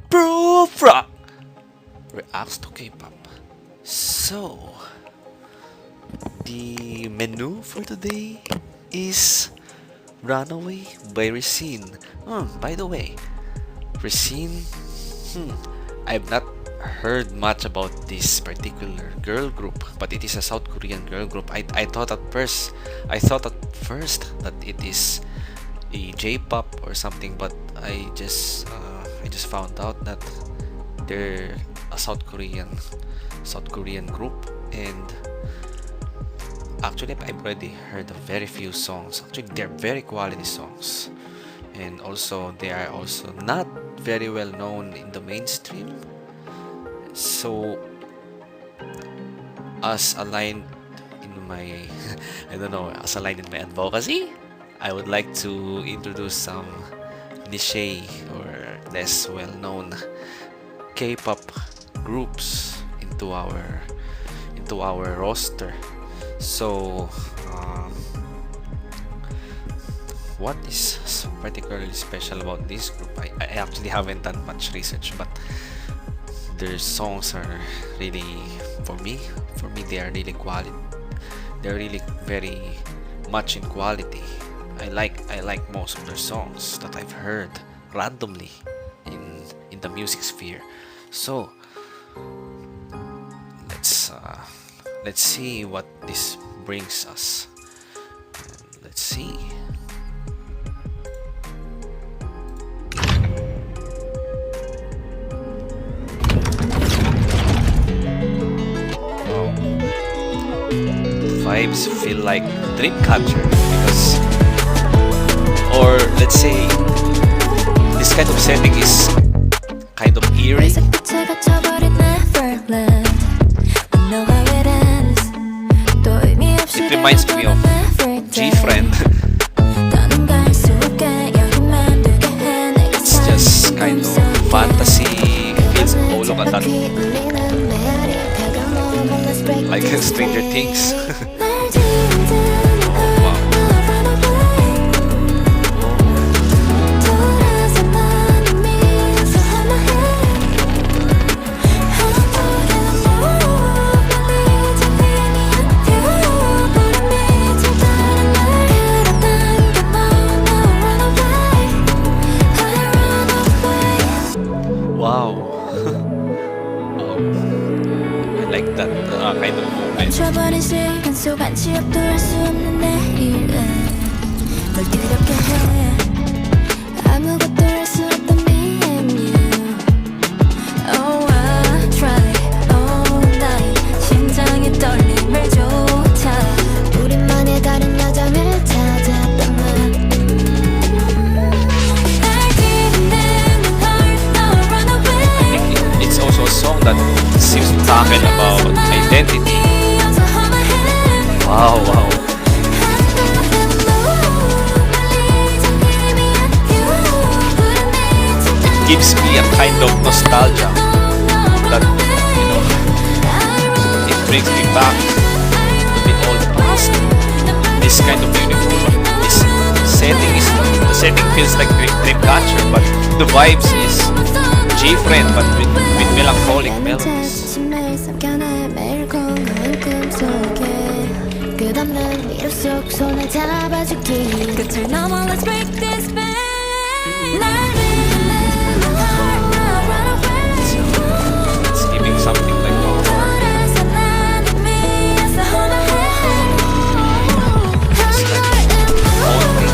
Prufrock reacts to K-pop. So, the menu for today is Runaway by Rescene. By the way, Rescene, I've not heard much about this particular girl group, but it is a South Korean girl group. I thought at first, that it is a J-pop or something, but I just found out that they're a South Korean group, and actually I've already heard of very few songs. Actually, they're very quality songs, and also they are also not very well known in the mainstream. So, as aligned in my I don't know, as aligned in my advocacy, I would like to introduce some niche or less well-known K-pop groups into our roster. So, what is particularly special about this group? I actually haven't done much research, but their songs are really, for me they are really quality. They're really very much in quality. I like most of their songs that I've heard randomly in the music sphere. So let's see what this brings us. Let's see. Oh, vibes feel like Dreamcatcher because, or let's say, this kind of setting is kind of eerie. It reminds me of G-Friend. It's just kind of fantasy, feels, oh look at that, like Stranger Things. Wow. I like that kind of movement. It's also a song that seems to tackle about identity. Wow. It gives me a kind of nostalgia that, it brings me back to the old past. This kind of beautiful, the setting feels like Dreamcatcher, but the vibes is G-Friend, but with melancholic melodies. It's giving something like horror. It's like haunting.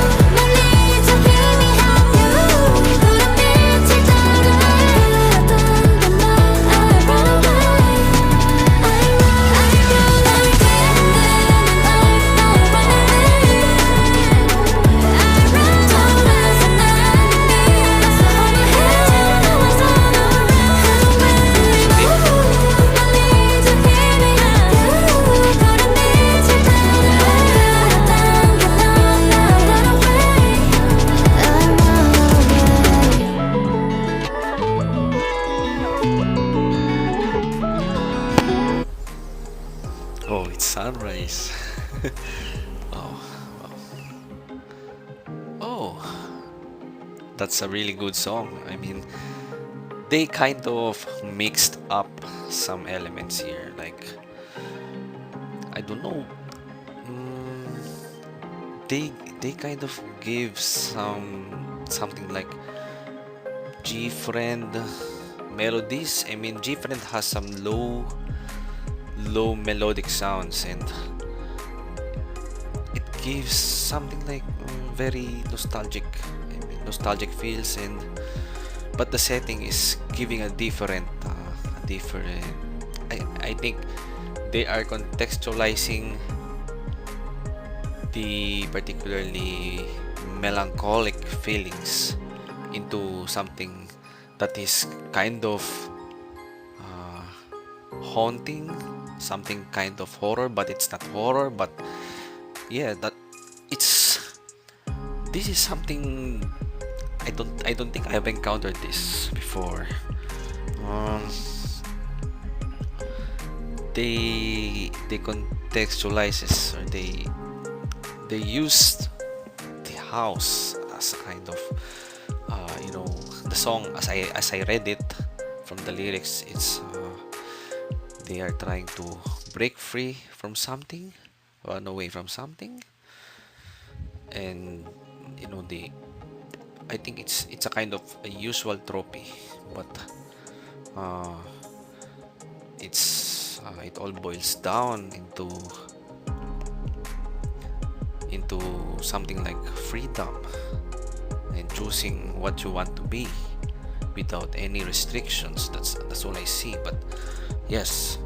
Oh, it's sunrise. Oh, oh, that's a really good song. I mean, they kind of mixed up some elements here. Like, I don't know. mm, they kind of give something like G friend melodies. I mean, G friend has some low melodic sounds, and it gives something like very nostalgic. I mean, nostalgic feels, and but the setting is giving a different. I think they are contextualizing the particularly melancholic feelings into something that is kind of uh, haunting, something kind of horror, but it's not horror. But yeah, that it's this is something I don't think I've encountered this before. Um, they contextualizes, or they used the house as a kind of the song, as I read it from the lyrics. It's they are trying to break free from something, run away from something, and the I think it's a kind of a usual trophy, but uh, it all boils down into something like freedom and choosing what you want to be without any restrictions. That's all I see. But yes,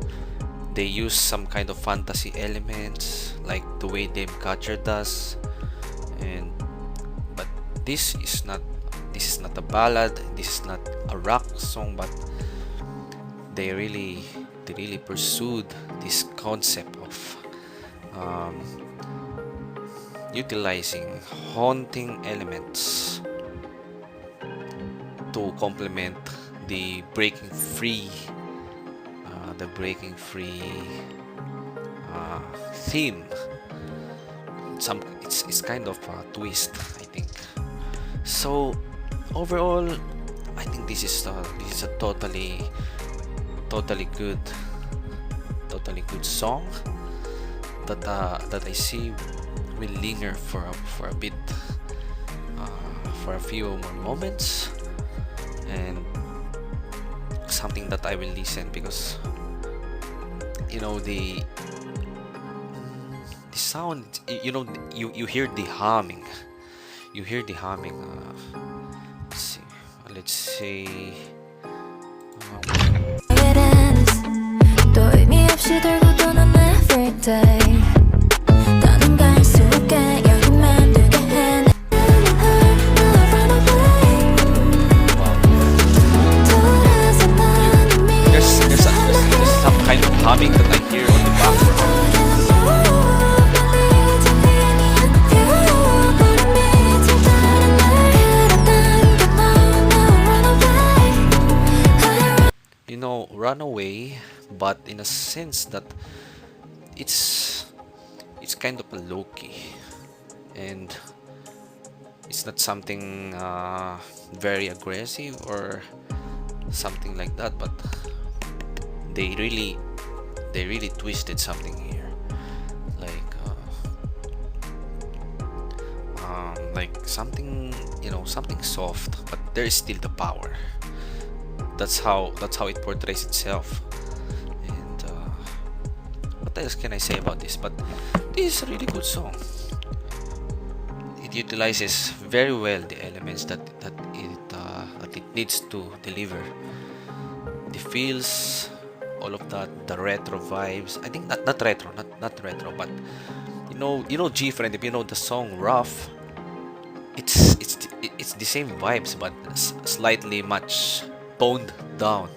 they use some kind of fantasy elements, like the way Dave Catcher does, and but this is not a ballad, this is not a rock song, but they really pursued this concept of um, utilizing haunting elements to complement the breaking free theme. It's kind of a twist, I think. So overall, I think this is a totally good song that I see will linger for a bit, for a few more moments, and something that I will listen, because the sound, you hear the humming. Let's see. 또 의미 없이 들고 도는 everyday 더는 갈 수 없게 여기만 두게 해 There's some kind of humming that I hear on the background. Runaway, but in a sense that it's kind of a low-key, and it's not something very aggressive or something like that, but they really twisted something here, like something something soft, but there is still the power. That's how it portrays itself. And what else can I say about this? But this is a really good song. It utilizes very well the elements that it needs to deliver. The feels, all of that, the retro vibes. I think not retro, but G Friend. If you know the song Rough, it's the same vibes, but slightly much toned down.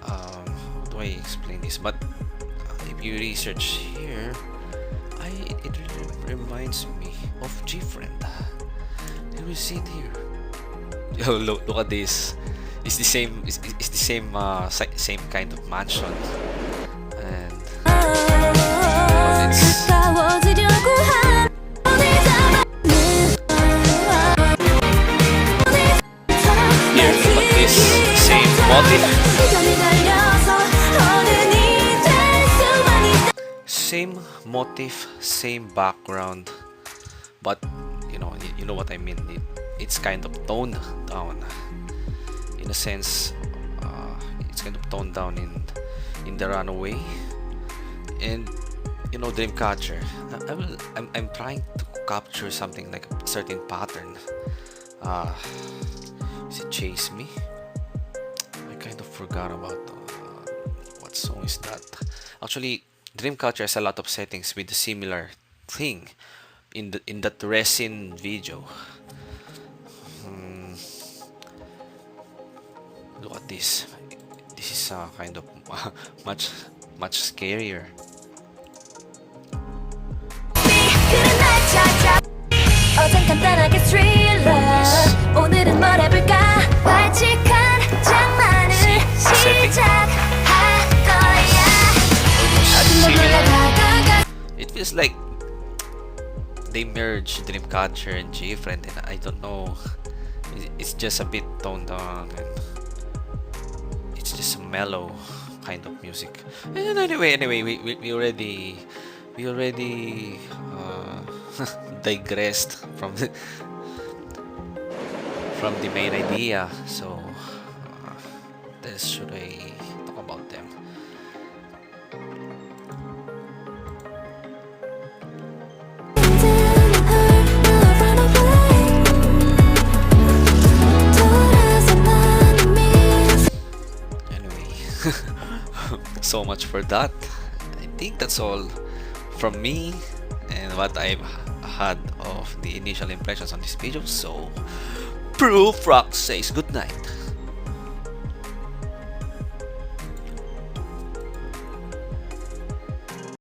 How do I explain this? But if you research here, it really reminds me of G Friend. You will see it here. Yo, look at this. It's the same. It's the same kind of mansion, and it's Same motif, same background, but you know what I mean. It's kind of toned down. In a sense, it's kind of toned down in the Runaway, and Dreamcatcher. I'm trying to capture something like a certain pattern. Is it Chase Me? I kind of forgot about what song is that. Actually, Dreamcatcher has a lot of settings with a similar thing in that Rescene video. Look at this. This is kind of much scarier. 어젠 간단하게 thriller 오늘은 뭘 해볼까 발칙한 장난을 시작할 거야 어딘가 몰라 다가가 It feels like they merged Dreamcatcher and G-Friend, and I don't know. It's just a bit toned down, and it's just a mellow kind of music. And anyway, we already digressed from the main idea. So should I talk about them? Anyway, so much for that. I think that's all from me and what I've had of the initial impressions on this video. So Prufrock says good night.